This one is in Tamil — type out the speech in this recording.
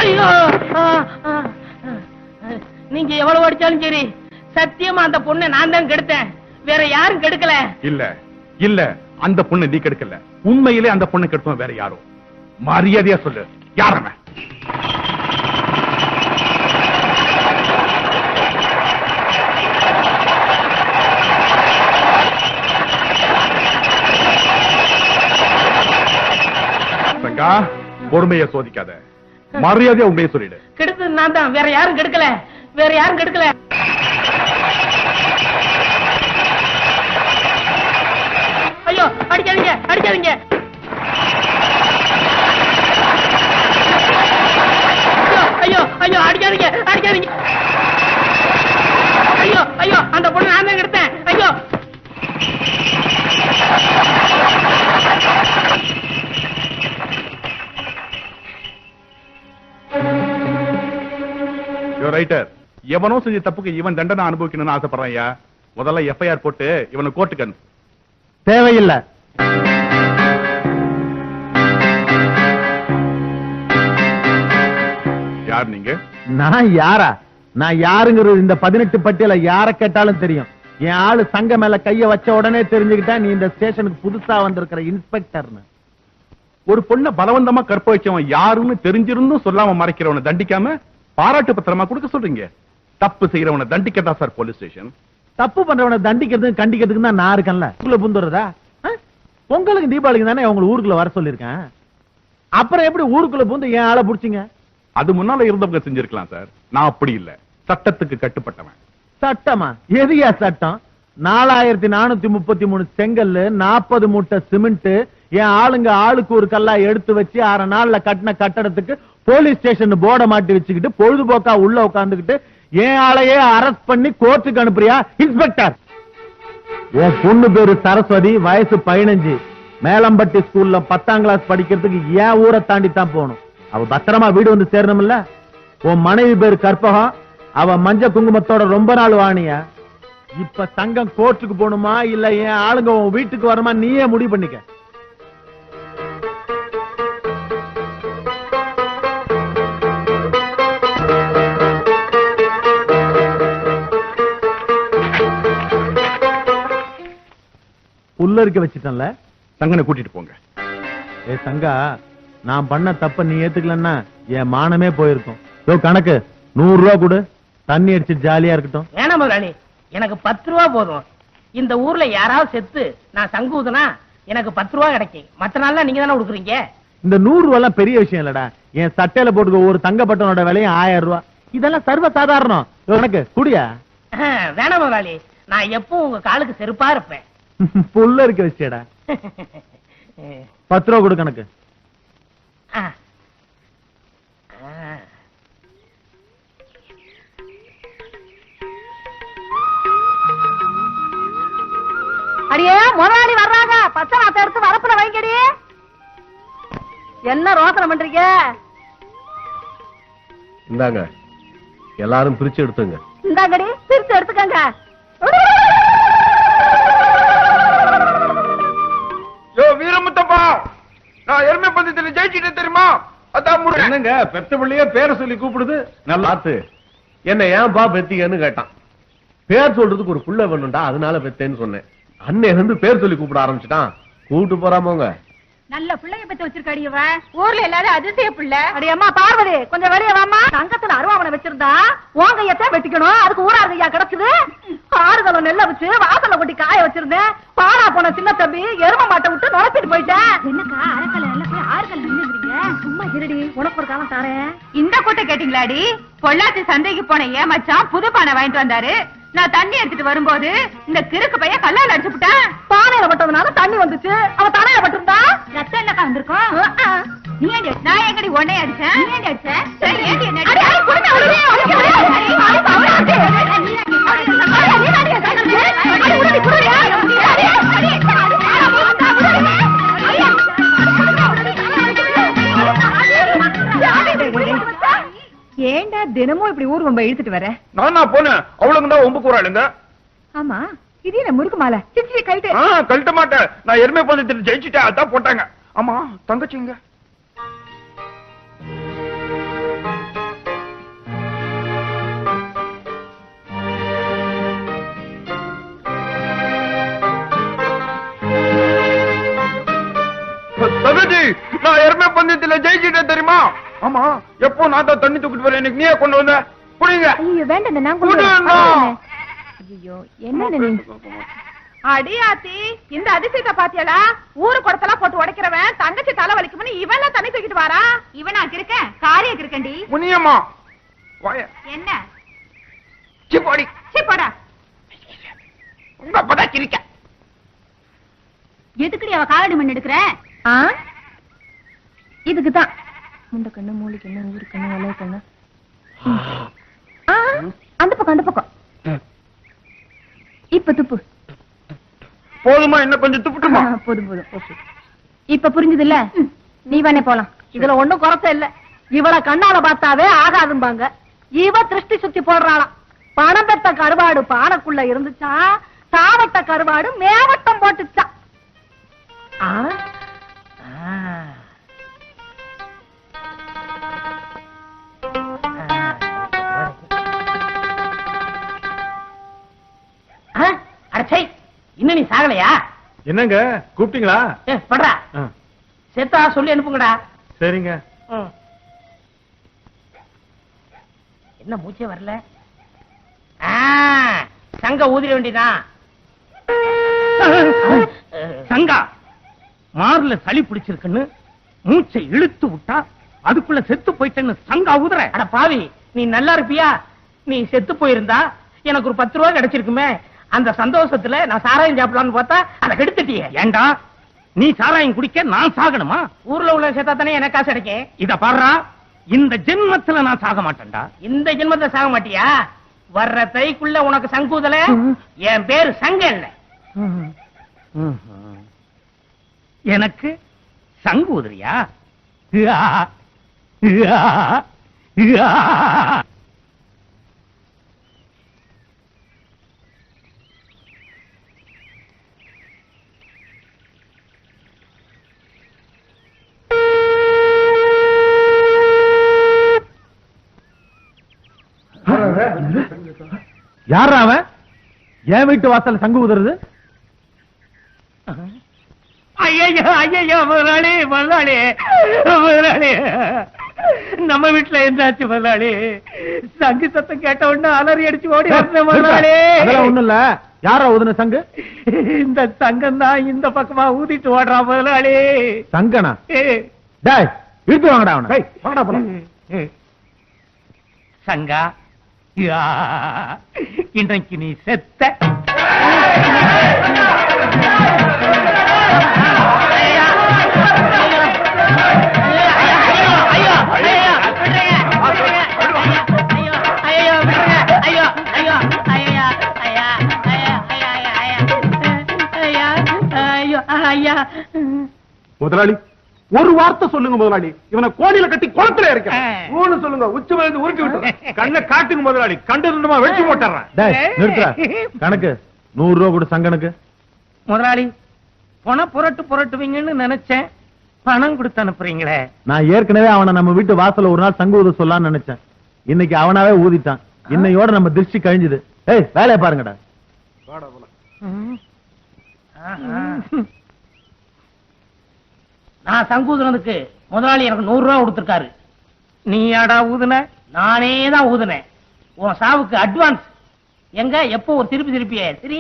ஐயோ நீங்க எவ்வளவு அடிச்சாலும் சரி சத்தியமா அந்த பொண்ணை நான் தான் கெடுத்தேன், வேற யாரும் கெடுக்கல. இல்ல இல்ல, அந்த பொண்ணு நீ கெடுக்கல, உண்மையிலே அந்த பொண்ணு கெடுத்தோம் வேற யாரோ. மரியாதையா சொல்லு, யாரவன்? பொறுமையை சோதிக்காத, மரியாதையா உண்மையை சொல்லிடு. கெடுத்தது நான் தான், வேற யாரும் கெடுக்கல, வேற யாரும் கெடுக்கல. ஐயோ அடிக்காதீங்க அடிக்காதீங்க. ஐயோ ஐயோ அடிக்காதீங்க அடிக்காதீங்க. ஐயோ ஐயோ அந்த பொண்ணு நான் தான் கெடுத்தேன். ஐயோ ரைட்டர், எவனோ செஞ்ச தப்புக்கு இவன் தண்டனை அனுபவிக்கணும்னு ஆசைப்படுறாயா? முதல்ல எஃப்ஐஆர் போட்டு இவனை கோர்ட்டுக்கு அனுப்பு. தேவையில்லை. யார் நீங்க? நான் யாரா? நான் யாருங்கிறது இந்த 18 பட்டியல யார கேட்டாலும் தெரியும். என் ஆளு சங்க மேல கைய வச்ச உடனே தெரிஞ்சுக்கிட்டா நீ இந்த ஸ்டேஷனுக்கு புதுசா வந்திருக்கிற இன்ஸ்பெக்டர்னு. ஒரு பொண்ணை பலவந்தமா கற்பழிச்சவன் யாருன்னு தெரிஞ்சிருந்தும் சொல்லாம மறைக்கிறவனை தண்டிக்காம பாராட்டு பத்திரமா கொடுக்க சொல்றீங்க. தப்பு செய்யறவனை தண்டிக்கதா சார் போலீஸ் ஸ்டேஷன்? தப்பு பண்றவனை தண்டிக்கிறதுக்கு கண்டிக்கிறதுக்கு தான் நான் இருக்கேன்ல. ஊருக்குள்ள புந்துறதா? பொங்கலுக்கு தீபாவளிக்கு தானே உங்களை ஊருக்குள்ள வர சொல்லிருக்கேன். அப்புறம் எப்படி ஊருக்குள்ள புந்து என் ஆளை புடிச்சிங்க? அது முன்னால இருந்தவங்க செஞ்சிருக்கலாம் சார், நான் அப்படி இல்ல, சட்டத்துக்கு கட்டுப்பட்டவன். சட்டமா? எதியா சட்டம்? 4433 செங்கல், 40 மூட்டை சிமெண்ட், என் ஆளுங்க ஆளுக்கு ஒரு கல்லா எடுத்து வச்சு 6 நாள்ல கட்டின கட்டடத்துக்கு போலீஸ் ஸ்டேஷன் போர்டை மாட்டி வச்சுக்கிட்டு பொழுதுபோக்கா உள்ள உட்காந்துக்கிட்டு என் ஆளையே அரெஸ்ட் பண்ணி கோர்ட்டுக்கு அனுப்புறியா இன்ஸ்பெக்டர்? என் பொண்ணு பேரு சரஸ்வதி, வயசு 15, மேலம்பட்டி ஸ்கூல்ல 10ஆம் கிளாஸ் படிக்கிறதுக்கு ஏன் ஊரை தாண்டி தான் போகணும். அவ பத்திரமா வீடு வந்து சேரணும்ல. உன் மனைவி பேரு கற்பகம், அவ மஞ்ச குங்குமத்தோட ரொம்ப நாள் வாணியா. இப்ப சங்கம் கோர்ட்டுக்கு போகணுமா இல்ல என் ஆளுங்க உன் வீட்டுக்கு வரமா நீயே முடிவு பண்ணிக்க. உள்ள இருக்க வச்சுட்டேன்ல. சங்கனை கூட்டிட்டு போங்க. ஏ சங்கா, நான் பண்ண தப்ப நீ ஏத்துக்கலன்னா என் மானமே போயிருக்கும். கணக்கு 100 ரூபா கொடு, தண்ணி அடிச்சு ஜாலியா இருக்கட்டும். வேணாம் முதலாளி, எனக்கு 10 ரூபா போதும். இந்த ஊர்ல யாராவது செத்து நான் சங்கூதுனா எனக்கு 10 ரூபா கிடைக்கும். மத்த நாள்ல நீங்க தானே கொடுக்குறீங்க. இந்த 100 ரூபா எல்லாம் பெரிய விஷயம் இல்லடா. என் சட்டையில போட்டுக்க ஒரு தங்கப்பட்டனோட விலையும் 1000 ரூபா. இதெல்லாம் சர்வ சாதாரணம். கணக்கு குடியா? வேணாம் முதலாளி, நான் எப்பவும் உங்க காலுக்கு செருப்பா இருப்பேன். புல்ல இருக்க வச்சேடா. 10 ரூபா கொடு கணக்கு. அடியே முதலாளி வர்றாங்க, பச்சை நாத்தை எடுத்து வரப்புல வைங்கடி. என்ன ரோசனை பண்றீங்க? இந்தாங்க, எல்லாரும் பிரிச்சு எடுத்துங்க. இந்தாங்கடி, பிரிச்சு எடுத்துக்கங்க. யோ வீரமுத்தப்பா, நான் எருமை பந்தயத்துல ஜெயிச்சிட்டேன் தெரியுமா? அதான் என்னங்க பெத்த பிள்ளைய பேரை சொல்லி கூப்பிடுது. நல்லா என்ன ஏன்பா பெத்திகன்னு கேட்டான். பேர் சொல்றதுக்கு ஒரு புள்ள வேணும்டா, அதனால பெத்தேன்னு சொன்னேன். அண்ணன் வந்து பேர் சொல்லி கூப்பிட ஆரம்பிச்சுட்டான். கூப்பிட்டு போறாமோங்க. நல்ல பிள்ளைய பத்தி வச்சிருக்காடியவ, ஊர்ல எல்லாரும் அதிசய பிள்ளை. அடியம்மா பார்வதி, கொஞ்சம் வெளியே வாமா. தங்கத்துல அருவாமனை வச்சிருந்தா உன் கையத்தான் வெட்டிக்கணும், அதுக்கு ஊரார் கையா கிடைச்சது. 6 கிலோ நெல்ல வச்சு வாசல்ல கொட்டி காய வச்சிருந்தேன். பாடா போன சின்ன தம்பி எரும மாட்டை விட்டு நுழைச்சிட்டு போயிட்டேன். என்னக்கா அரைக்கல எல்லாம் போய் 6 கிலோ நின்னுறீங்க? சும்மா இருடி, உனக்கு ஒரு காலம் தரேன். இந்த கூட்ட கேட்டீங்களாடி? பொள்ளாச்சி சந்தைக்கு போன ஏமாச்சான் புது பானை வாங்கிட்டு வந்தாரு. நான் தண்ணி எடுத்துட்டு வரும்போது இந்த கிறுக்கு பையன் கல்லால அடிச்சு விட்டான். பானையில பட்டதுனால தண்ணி வந்துச்சு, அவ தலையில பட்டிருந்தா ரத்தம் இல்லக்கா வந்திருக்கோம். நீ ஏண்டி நான் எங்கடி உன்னை அடிச்சேன்? நீ ஏண்டி அடிச்ச? சரி ஏண்டி என்ன ஏண்டா தினமும் இப்படி ஊர் வம்ப இழுத்துட்டு வர? நான் போனேன், அவளுக்கு தான் ஒம்பு கூறாளுங்க. ஆமா, இது என்ன முறுக்கு மாலை? சிச்சி கழட்டு. கழட்ட மாட்டேன், நான் எருமை பந்தயத்துல ஜெயிச்சுட்டேன், அதான் போட்டாங்க. ஆமா தங்கச்சிங்க பந்தயத்துல ஜெயிச்சிட்டேன் தெரியுமா? ஆமா, எப்போ நான் தான் தண்ணி தூக்கிட்டு வரேன், எனக்கு நீயே கொண்டு வந்த. புரியுங்க? ஐயோ வேண்டாம், நான் கொண்டு வரேன். ஐயோ என்ன அடியாத்தி, இந்த அதிசயத்தை பாத்தியலா? ஊரு குடத்தெல்லாம் போட்டு உடைக்கிறவன் தங்கச்சி தலை வலிக்கும்னு இவன் தண்ணி தூக்கிட்டு வாரா? இவனாக்கு இருக்கேன், காரியம் இருக்கண்டி. முனியம்மா என்ன சிப்பாடி போடா. உங்க அப்பதான் சிரிக்க. எதுக்குடி அவ காலடி மண் எடுக்கிற? இதுக்குதான் முண்ட கண்ணு, மூளை கண்ணு, ஊரு கண்ணு, வளைய கண்ணு. அந்த பக்கம் அந்த பக்கம். இப்ப துப்பு. போதுமா? இன்னும் கொஞ்சம் துப்புட்டுமா? போதும் போதும். இப்ப புரிஞ்சது இல்ல? நீ வேணே போலாம். இதுல ஒண்ணும் குறைச்ச இல்ல. இவள கண்ணால பார்த்தாவே ஆகாதும்பாங்க. இவ திருஷ்டி சுத்தி போடுறாளாம். பணம் பெத்த கருவாடு பானைக்குள்ள இருந்துச்சா, சாவட்ட கருவாடு மேவட்டம் போட்டுச்சா. அடச்சை, இன்னும் நீ சாகலையா? என்னங்க கூப்பிட்டீங்களா? படுறா, செத்தா சொல்லி அனுப்புங்கடா. சரிங்க. என்ன மூச்சே வரல? சங்க ஊதிர வேண்டியதான். சங்கா, மார்ல சளி பிடிச்சிருக்குன்னு மூச்சை இழுத்து விட்டா அதுக்குள்ள செத்து போயிட்டேன்னு சங்கா ஊதுற. அட பாவி, நீ நல்லா இருப்பியா? நீ செத்து போயிருந்தா எனக்கு ஒரு 10 ரூபாய் கிடைச்சிருக்குமே. அந்த சந்தோஷத்துல நான் சாராயம் சாப்பிடலாம்னு பார்த்தா அதை கெடுத்துட்டியே. ஏண்டா, நீ சாராயம் குடிக்க நான் சாகணுமா? ஊர்ல உள்ள செத்தா தானே எனக்கு காசு கிடைக்கும். இத பாடுறா, இந்த ஜென்மத்துல நான் சாக மாட்டேன்டா. இந்த ஜென்மத்துல சாக மாட்டியா? வர்ற தைக்குள்ள உனக்கு சங்கூதல. என் பேரு சங்க இல்ல. எனக்கு சங்கூதரியா? யாரா அவன்? என் வீட்டு வாசல் சங்கு ஊதுறது? ஐயோ ஐயோ, முதலாளி முதலாளி முதலாளி, நம்ம வீட்டுல என்னாச்சு முதலாளி? சங்கு சத்தம் கேட்ட உடனே அலறி அடிச்சு ஓடி வந்தேன் முதலாளி. அதெல்லாம் ஒண்ணும் இல்ல. யாரா ஊதுன சங்கு? இந்த சங்கம் தான் இந்த பக்கமா ஊதிட்டு ஓடுறா முதலாளி. சங்கனா? டேய், இழுத்து வாங்கடா அவனை. சங்கா, இன்றைக்கு நீ செத்த. முதலாளி, ஒரு வார்த்தை சொல்லுங்க முதலாளி. இவனை கோடியில கட்டி குளத்துல இருக்க சொல்லுங்க. உச்சி மேல உருட்டி விட்டு கண்ணை காட்டுங்க முதலாளி. கண்டு ரெண்டுமா வெட்டி போட்டுறேன். டேய், நிறுத்துடா. கணக்கு 100 ரூபா கொடு சங்கனுக்கு. முதலாளி, பணம் புரட்டுவீங்கன்னு நினைச்சேன். பணம் கொடுத்து அனுப்புறீங்களே. நான் ஏற்கனவே அவனை நம்ம வீட்டு வாசல்ல ஒரு நாள் சங்கு ஊத சொல்லலாம்னு நினைச்சேன். இன்னைக்கு அவனாவே ஊதிட்டான். இன்னையோட நம்ம திருஷ்டி கழிஞ்சுது. ஏய், வேலையை பாருங்கடா. நான் சங்கூதுனதுக்கு முதலாளி எனக்கு 100 ரூபாய் கொடுத்திருக்காரு. நீ யாடா ஊதுன? நானே தான் ஊதுனேன். உன் சாவுக்கு அட்வான்ஸ். எங்க எப்போ ஒரு திருப்பி திருப்பியே சரி.